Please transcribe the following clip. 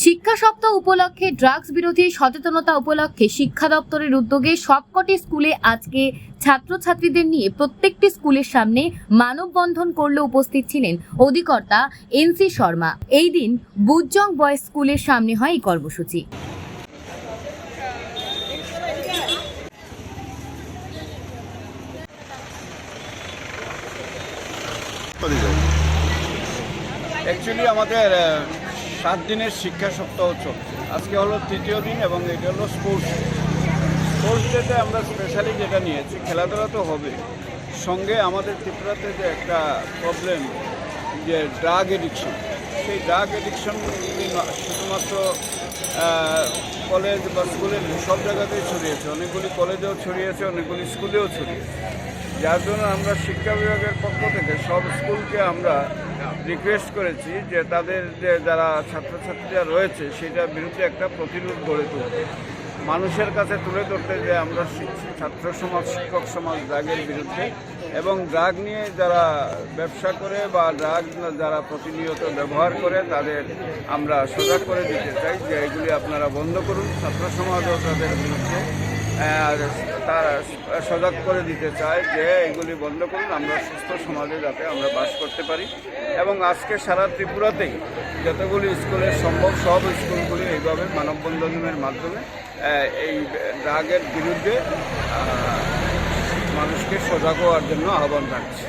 শিক্ষা সপ্তাহ উপলক্ষে ড্রাগস বিরোধী সচেতনতা উপলক্ষে শিক্ষা দপ্তরের উদ্যোগে সবকটি স্কুলে আজকে ছাত্রছাত্রীদের নিয়ে প্রত্যেকটি স্কুলের সামনে মানববন্ধন করলে উপস্থিত ছিলেন অধিকর্তা এনসি শর্মা। এই দিন বুজজং বয়েজ স্কুলের সামনে হয় এই কর্মসূচি। অ্যাকচুয়ালি আমাদের 7 দিনের শিক্ষা সপ্তাহ চলছে। আজকে হলো তৃতীয় দিন এবং এটা হলো স্পোর্টস ডেতে আমরা স্পেশালি যেটা নিয়েছি, খেলাধুলা তো হবে, সঙ্গে আমাদের ত্রিপুরাতে যে একটা প্রবলেম যে ড্রাগ এডিকশন, সেই ড্রাগ এডিকশন শুধুমাত্র কলেজ বা স্কুলের সব জায়গাতেই ছড়িয়েছে, অনেকগুলি কলেজেও ছড়িয়েছে, অনেকগুলি স্কুলেও ছড়িয়েছে। যার জন্য আমরা শিক্ষা বিভাগের পক্ষ থেকে সব স্কুলকে আমরা রিকোয়েস্ট করেছি যে তাদের যে যারা ছাত্রছাত্রীরা রয়েছে সেটার বিরুদ্ধে একটা প্রতিরোধ গড়ে তুলতে, মানুষের কাছে তুলে ধরতে যে আমরা ছাত্র সমাজ, শিক্ষক সমাজ ড্রাগের বিরুদ্ধে, এবং ড্রাগ নিয়ে যারা ব্যবসা করে বা ড্রাগ যারা প্রতিনিয়ত ব্যবহার করে তাদের আমরা সজাগ করে দিতে চাই যে এগুলি আপনারা বন্ধ করুন। ছাত্র সমাজও তাদের বিরুদ্ধে তারা সজাগ করে দিতে চায় যে এগুলি বন্ধ করুন, আমরা সুস্থ সমাজে যাতে আমরা বাস করতে পারি। এবং আজকে সারা ত্রিপুরাতেই যতগুলি স্কুলে সম্ভব সব স্কুলগুলি এইভাবে মানববন্ধনের মাধ্যমে এই ড্রাগের বিরুদ্ধে মানুষকে সজাগ হওয়ার জন্য আহ্বান রাখছে।